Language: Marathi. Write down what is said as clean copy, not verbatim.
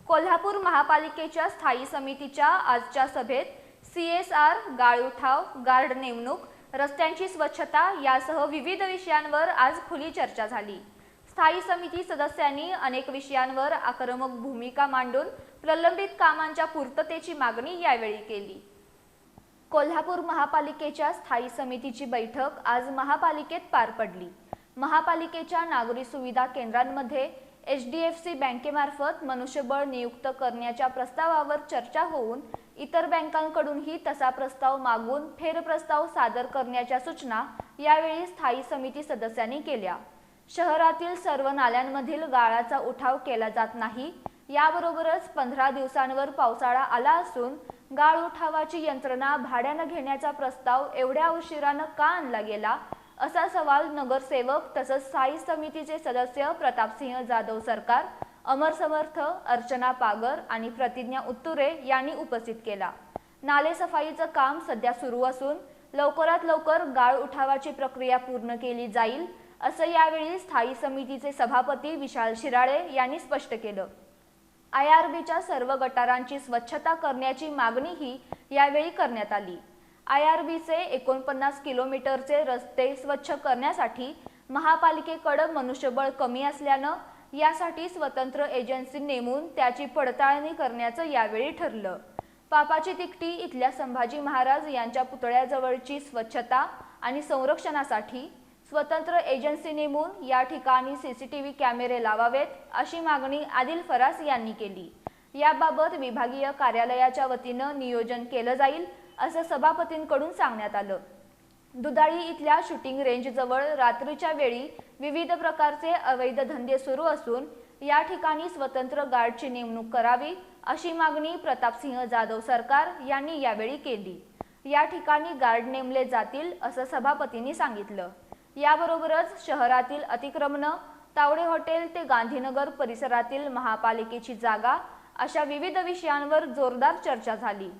कोल्हापूर महापालिकेच्या स्थायी समितीच्या आजच्या सभेत CSR, गाळ उठाव, गार्ड नेमणूक, रस्त्यांची स्वच्छता यासह विविध विषयांवर आज खुली चर्चा झाली। स्थायी समिती सदस्यांनी अनेक विषयांवर आक्रमक भूमिका मांडून प्रलंबित कामांच्या पूर्ततेची मागणी यावेळी केली। कोल्हापूर महापालिकेच्या स्थायी समितीची बैठक आज महापालिकेत पार पडली। महापालिकेच्या नागरी सुविधा केंद्रांमध्ये HDFC बँकेमार्फत मनुष्यबळ नियुक्त करण्याच्या प्रस्तावावर चर्चा होऊन इतर बँकांकडूनही तसा प्रस्ताव मागून फेरप्रस्ताव सादर करण्याच्या सूचना यावेळी स्थायी समिती सदस्यांनी केल्या। शहरातील सर्व नाल्यांमधील गाळाचा उठाव केला जात नाही। याबरोबरच 15 दिवसांवर पावसाळा आला असून गाळ उठावाची यंत्रणा भाड्याने घेण्याचा प्रस्ताव एवढ्या उशिराने का आणला गेला असा सवाल नगरसेवक तसंच स्थायी समितीचे सदस्य प्रतापसिंह जाधव सरकार, अमर समर्थ, अर्चना पागर आणि प्रतिज्ञा उत्तुरे यांनी उपस्थित केला। नाले सफाईचं काम सध्या सुरू असून लवकरात लवकर गाळ उठावाची प्रक्रिया पूर्ण केली जाईल असं यावेळी स्थायी समितीचे सभापती विशाल शिराळे यांनी स्पष्ट केलं। IRBच्या सर्व गटारांची स्वच्छता करण्याची मागणीही यावेळी करण्यात आली। IRBचे 49 किलोमीटरचे रस्ते स्वच्छ करण्यासाठी महापालिकेकडे मनुष्यबळ कमी असल्यानं यासाठी स्वतंत्र एजन्सी नेमून त्याची पडताळणी करण्याचं यावेळी ठरलं। पापाची तिकटी इथल्या संभाजी महाराज यांच्या पुतळ्याजवळची स्वच्छता आणि संरक्षणासाठी स्वतंत्र एजन्सी नेमून या ठिकाणी CCTV कॅमेरे लावावेत अशी मागणी आदिल फरास यांनी केली। याबाबत विभागीय कार्यालयाच्या वतीनं नियोजन केलं जाईल असं सभापतींकडून सांगण्यात आलं। दुधाळी इथल्या शूटिंग रेंजजवळ रात्रीच्या वेळी विविध प्रकारचे अवैध धंदे सुरू असून या ठिकाणी स्वतंत्र गार्डची नेमणूक करावी अशी मागणी प्रतापसिंह जाधव सरकार यांनी यावेळी केली। या ठिकाणी गार्ड नेमले जातील असं सभापतींनी सांगितलं। याबरोबरच शहरातील अतिक्रमण, तावडे हॉटेल ते गांधीनगर परिसरातील महापालिकेची जागा अशा विविध विषयांवर जोरदार चर्चा झाली।